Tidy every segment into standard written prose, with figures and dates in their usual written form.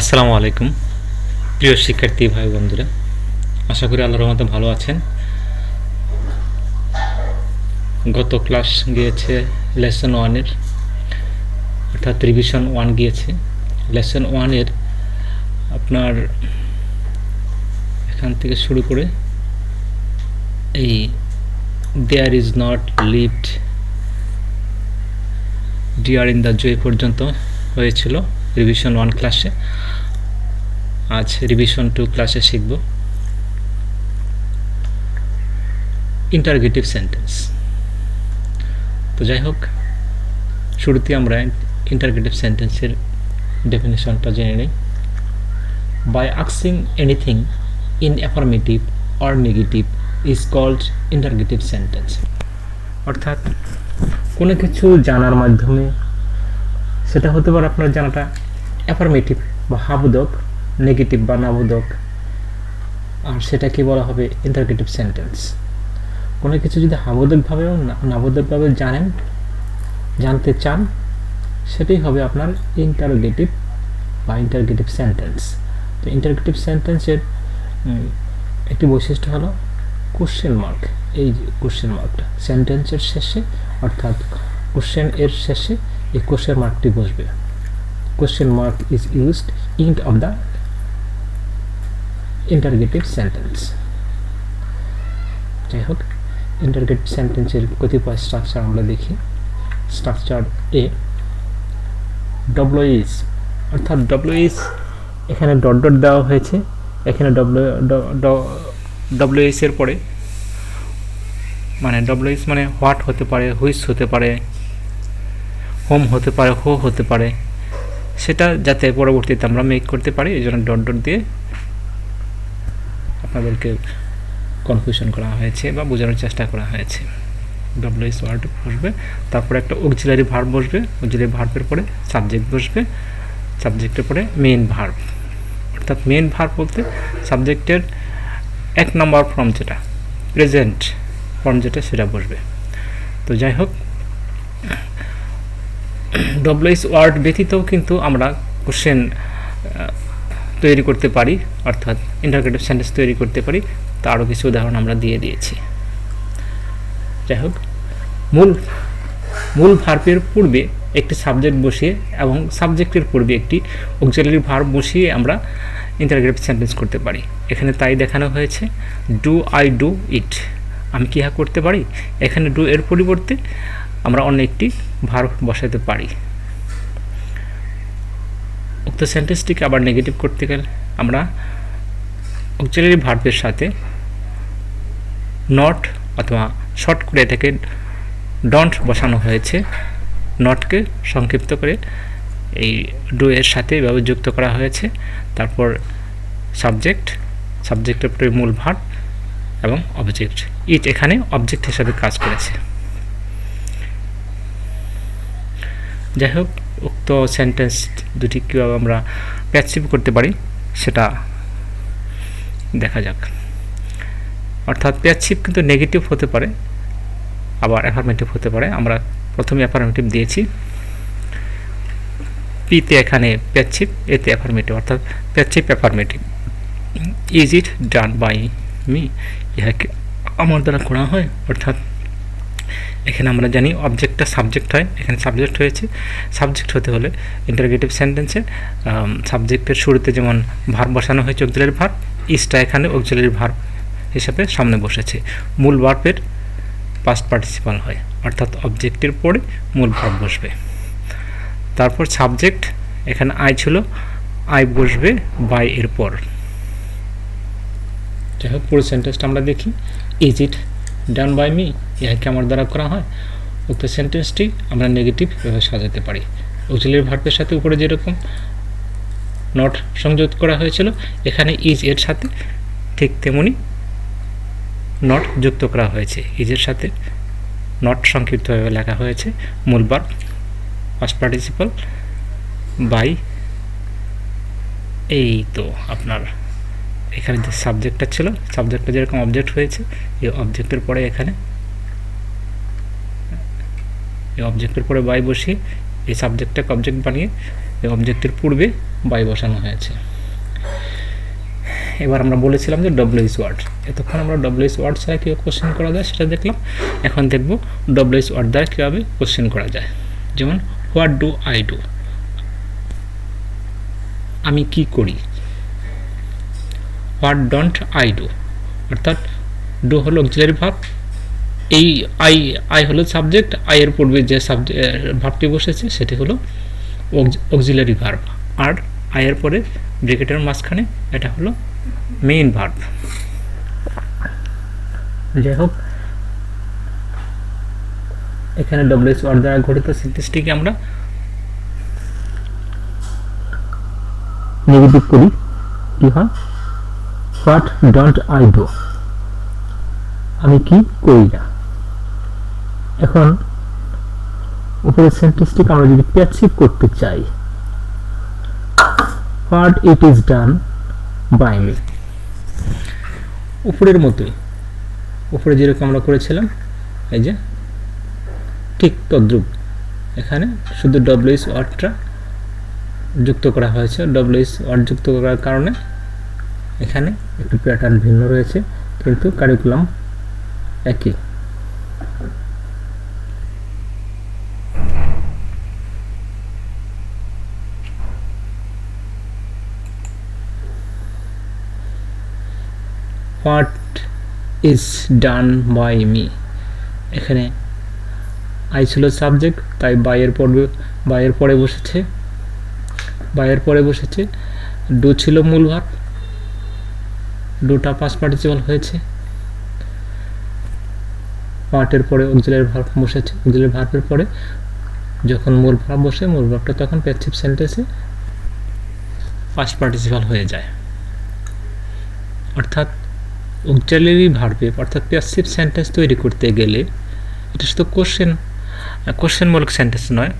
আসসালামু আলাইকুম প্রিয় শিক্ষার্থী ভাই বন্ধুরা, আশা করি আল্লাহর রহমতে ভালো আছেন। গত ক্লাস গিয়েছে লেসন 1-এর, অর্থাৎ রিভিশন 1 গিয়েছে। লেসন 1-এর আপনার এখান থেকে শুরু করে এই there is not lived dear in the joy পর্যন্ত হয়েছিল রিভিশন 1 ক্লাসে। আজ রিভিশন 2 ক্লাসে শিখব ইন্টারগেটিভ সেন্টেন্স। তো যাই হোক, শুরুতে আমরা ইন্টারগেটিভ সেন্টেন্সের ডেফিনেশনটা জেনে নিই। By asking anything in affirmative or negative is called interrogative sentence. অর্থাৎ কোনো কিছু জানার মাধ্যমে, সেটা হতে পারে আপনার জানাটা অ্যাফার্মেটিভ বা হাবোধক, নেগেটিভ বা নাবোধক, আর সেটাকে বলা হবে ইন্টারগেটিভ সেন্টেন্স। কোনো কিছু যদি হাবোধকভাবে ও নাবোধকভাবে জানতে চান, সেটাই হবে আপনার ইন্টারোগেটিভ বা ইন্টারগেটিভ সেন্টেন্স। তো ইন্টারগেটিভ সেন্টেন্সের একটি বৈশিষ্ট্য হলো কোশ্চেন মার্ক। এই কোশ্চেন মার্কটা সেন্টেন্সের শেষে, অর্থাৎ কোশ্চেন এর শেষে এই কোশ্চেন মার্কটি বসবে। Question mark is used in of the interrogative sentence. যাই হোক, ইন্টারগেটিভ সেন্টেন্সের কতিপয় স্ট্রাকচার আমরা দেখি। স্ট্রাকচার এ, ডব্লিউএস, অর্থাৎ ডব্লিউএস এখানে ডট ডট দেওয়া হয়েছে। এখানে ডব্লিউএস এর পরে মানে ডব্লিউএস মানে হোয়াট হতে পারে, হুইচ হতে পারে, হোম হতে পারে, হো হতে পারে, সেটা যাতে পরবর্তীতে আমরা মেক করতে পারি, এই জন্য ডট ডট দিয়ে আপনাদেরকে কনফিউশন করা হয়েছে বা বোঝানোর চেষ্টা করা হয়েছে। ডব্লিউএস ওয়ার্ড বসবে, তারপরে একটা অক্সিলারি ভার্ব বসবে, অক্সিলারি ভার্বের পরে সাবজেক্ট বসবে, সাবজেক্টের পরে মেইন ভার্ব। অর্থাৎ মেইন ভার্ব বলতে সাবজেক্টের 1 নম্বর ফর্ম, যেটা প্রেজেন্ট ফর্ম যেটা, সেটা বসবে। তো যাই হোক, ডব্লিউএস ওয়ার্ড ব্যতীতও কিন্তু আমরা কোশ্চেন তৈরি করতে পারি, অর্থাৎ ইন্টারগেটিভ সেন্টেন্স তৈরি করতে পারি। তারও কিছু উদাহরণ আমরা দিয়ে দিয়েছি। যাই হোক, মূল ভার্বের পূর্বে একটি সাবজেক্ট বসিয়ে এবং সাবজেক্টের পূর্বে একটি অক্সিলারি ভার্ব বসিয়ে আমরা ইন্টারগেটিভ সেন্টেন্স করতে পারি। এখানে তাই দেখানো হয়েছে, ডু আই ডু ইট, আমি কি করতে পারি। এখানে ডু এর পরিবর্তে আমরা অন্য একটি ভার্ব বসাতে পারি। উক্ত সেন্টেন্সটিকে আবার নেগেটিভ করতে গেলে আমরা অক্সিলারি ভার্বের সাথে নট অথবা শর্ট করে এটাকে ডন্ট বসানো হয়েছে। নটকে সংক্ষিপ্ত করে এই ডু এর সাথে এভাবে যুক্ত করা হয়েছে। তারপর সাবজেক্টের পরে মূল ভার্ব এবং অবজেক্ট। ইট এখানে অবজেক্ট হিসাবে কাজ করেছে। যাই হোক, উক্ত সেন্টেন্স দুটি কীভাবে আমরা প্যাসিভ করতে পারি সেটা দেখা যাক। অর্থাৎ প্যাসিভ কিন্তু নেগেটিভ হতে পারে, আবার অ্যাফার্মেটিভ হতে পারে। আমরা প্রথমে অ্যাফার্মেটিভ দিয়েছি, পিতে এখানে প্যাসিভ, এতে অ্যাফার্মেটিভ, অর্থাৎ passive affirmative. Is it done by me, ইহাকে আমার দ্বারা করা হয়। অর্থাৎ এখানে আমরা জানি অবজেক্টটা সাবজেক্ট হয়, এখানে সাবজেক্ট হয়েছে। সাবজেক্ট হতে হলে ইন্টারগেটিভ সেন্টেন্সে সাবজেক্টের শুরুতে যেমন ভার্ব বসানো হয়েছে অক্সিলারি ভার্ব, ইজটা এখানে অক্সিলারি ভার্ব হিসাবে সামনে বসেছে। মূল ভার্বের পাস্ট পার্টিসিপাল হয়, অর্থাৎ অবজেক্টের পরে মূল ভার্ব বসবে। তারপর সাবজেক্ট, এখানে আই ছিল, আই বসবে বাই এর পর। যাই হোক, পুরো সেন্টেন্সটা আমরা দেখি। Is it done by me, ইহাকে আমার দ্বারা করা হয়। উক্ত সেন্টেন্সটি আমরা নেগেটিভ এভাবে সাজাতে পারি। অক্সিলারি ভার্বের সাথে উপরে যেরকম নট সংযুক্ত করা হয়েছিল, এখানে ইজ এর সাথে ঠিক তেমনি নট যুক্ত করা হয়েছে। ইজের সাথে নট সংক্ষিপ্তভাবে লেখা হয়েছে। মূল ভার্ব, পাস্ট পার্টিসিপাল, বাই। এই তো আপনার এখানে যে সাবজেক্টটা ছিল, সাবজেক্টটা যেরকম অবজেক্ট হয়েছে, এই অবজেক্টের পরে এখানে এই অবজেক্টের পরে বাই বসিয়ে এই সাবজেক্টটাকে অবজেক্ট বানিয়ে এই অবজেক্টের পূর্বে বাই বসানো হয়েছে। এবার আমরা বলেছিলাম যে ডব্লিউএস ওয়ার্ড, এতক্ষণ আমরা ডব্লিউএস ওয়ার্ড ছাড়া কীভাবে কোশ্চেন করা যায় সেটা দেখলাম। এখন দেখব ডব্লিউএস ওয়ার্ড দ্বারা কীভাবে কোশ্চেন করা যায়। যেমন হোয়াট ডু আই ডু, আমি কি করি। হোয়াট ডোন্ট আই ডু, অর্থাৎ ডু হলো অক্সিলারি ভার্ব, এই আই হলো সাবজেক্ট, আই এর পূর্বে যে ভার্বটি বসেছে সেটি হলো অক্সিলারি ভার্ব, আর আই এর পরে ব্র্যাকেটের মাঝখানে এটা হলো মেইন ভার্ব। যাই হোক, এখানে ডব্লিউএস ওয়ার্ড দ্বারা গঠিত সেন্টেন্সটিকে আমরা নেগেটিভ করি, কি হয় হোয়াট ডোন্ট আই ডু, আমি কি করি না। এখন উপরের সেন্টেন্সটিকে আমরা যদি প্যাসিভ করতে চাই, what it is done by me, উপরের মতোই, উপরে যেরকম আমরা করেছিলাম এই যে ঠিক তদ্রুপ এখানে শুধু ডব্লিউএস ওয়ার্ডটা যুক্ত করা হয়েছে। ডব্লিউএস ওয়ার্ড যুক্ত করার কারণে এখানে একটু প্যাটার্ন ভিন্ন রয়েছে, কিন্তু কারিকুলাম একই। What is done by me, এখানে আই ছিল সাবজেক্ট, তাই বাইয়ের পরে বসেছে। ডু ছিল মূল ভার্ব, ডুটা পাস্ট পার্টিসিপল হয়েছে। হোয়াটের পরে অক্সিলারি ভার্ব বসেছে, অক্সিলারি ভার্বের পরে যখন মূল ভার্ব বসে, মূল ভার্বটা তখন প্যাসিভ সেন্টেন্সে পাস্ট পার্টিসিপল হয়ে যায়। অর্থাৎ অক্সিলারি ভার্বে অর্থাৎ প্যাসিভ সেন্টেন্স তৈরি করতে গেলে এটা শুধু কোশ্চেনমূলক সেন্টেন্স নয়,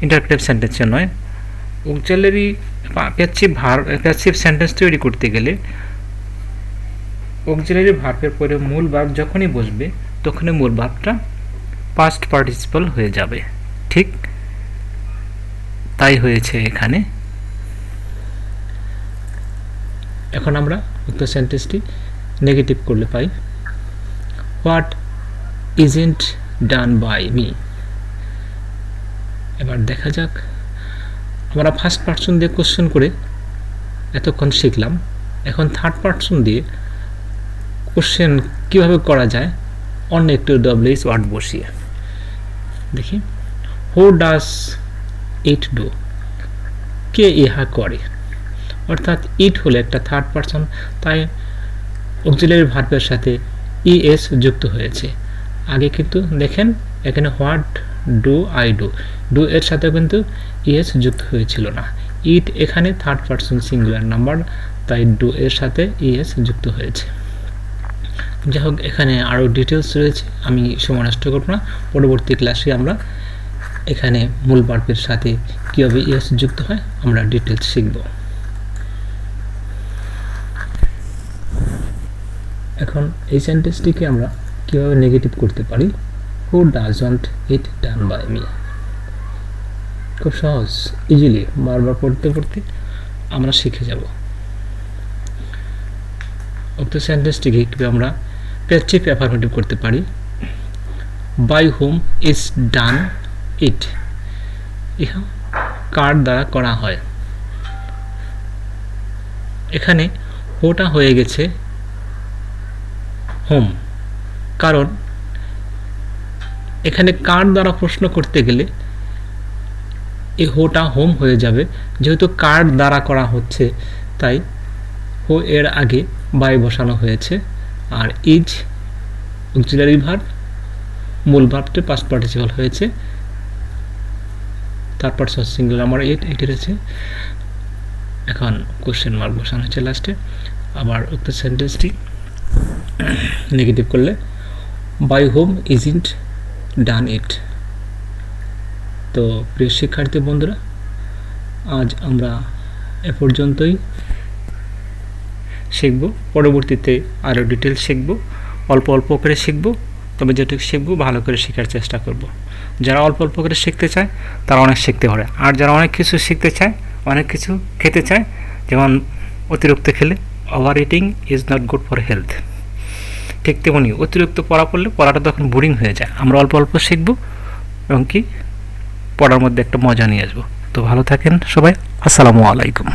ইন্টারপ্রেটিভ সেন্টেন্সে নয়, অক্সিলারি প্যাসিভ সেন্টেন্স তৈরি করতে গেলে অক্সিলারি ভার্বের পরে মূল ভার্ব যখনই বসবে তখনই মূল ভার্বটা পাস্ট পার্টিসিপল হয়ে যাবে। ঠিক তাই হয়েছে এখানে। এখন আমরা উক্ত সেন্টেন্সটি নেগেটিভ করলে পাই what isn't done by me. এবার দেখা যাক, আমরা ফার্স্ট পারসন দিয়ে কোশ্চেন করে এতক্ষণ শিখলাম, এখন থার্ড পারসন দিয়ে কোশ্চেন কীভাবে করা যায় অন্য একটু ডব্লিউএস ওয়ার্ড বসিয়ে দেখি। হু ডাজ ইট ডু, কে ইহা করে, অর্থাৎ ইট হলো একটা থার্ড পারসন, তাই অক্সিলারি ভার্বের সাথে ইএস যুক্ত হয়েছে। আগে কিন্তু দেখেন এখানে what do I do, do এর সাথে কিন্তু ইএস যুক্ত হয়েছিল না। ইট এখানে থার্ড পারসন সিঙ্গুলার নাম্বার, তাই ডু এর সাথে ইএস যুক্ত হয়েছে। যাই হোক, এখানে আরও ডিটেলস রয়েছে, আমি সময় নষ্ট করব না। পরবর্তী ক্লাসে আমরা এখানে মূল ভার্বের সাথে কীভাবে ইএস যুক্ত হয় আমরা ডিটেলস শিখব। এখন এই সেন্টেন্সটিকে আমরা কীভাবে নেগেটিভ করতে পারি, who doesn't it done by me. খুব সহজ, ইজিলি বারবার পড়তে পড়তে আমরা শিখে যাব। উক্ত সেন্টেন্সটিকে কীভাবে আমরা প্যাসিভ অ্যাফার্মেটিভ করতে পারি। বাই হুম ইজ ডান ইট, ইহা কার দ্বারা করা হয়। এখানে হোটা হয়ে গেছে হোম, কারণ এখানে কার দ্বারা প্রশ্ন করতে গেলে এই হোটা হোম হয়ে যাবে, যেহেতু কার দ্বারা করা হচ্ছে তাই হো এর আগে বাই বসানো হয়েছে, আর ইজ অক্সিলারি ভার্ব, মূল ভার্বটি পাস্ট পার্টিসিপল হয়েছে, তারপর সিঙ্গুলার নাম্বার ইট রয়েছে। এখন কোশ্চেন মার্ক বসানো হচ্ছে লাস্টে। আবার উক্ত সেন্টেন্সটি নেগেটিভ করলে বাই হোম ইজন্ট ডান ইট। তো প্রিয় শিক্ষার্থী বন্ধুরা, আজ আমরা এ পর্যন্তই শিখব, পরবর্তীতে আরও ডিটেলস শিখব, অল্প অল্প করে শিখব। তবে যেটুকু শিখবো ভালো করে শেখার চেষ্টা করব। যারা অল্প অল্প করে শিখতে চায় তারা অনেক শিখতে পারে, আর যারা অনেক কিছু শিখতে চায়, অনেক কিছু খেতে চায়, যেমন অতিরিক্ত খেলে, over eating is not good for health, ঠিক তেমনি অতিরিক্ত পড়া পড়লে পড়াটা তখন বোরিং হয়ে যায়। আমরা অল্প অল্প শিখবো এবং কি পড়ার মধ্যে একটা মজা নিয়ে আসবো। তো ভালো থাকেন সবাই, আসসালামু আলাইকুম।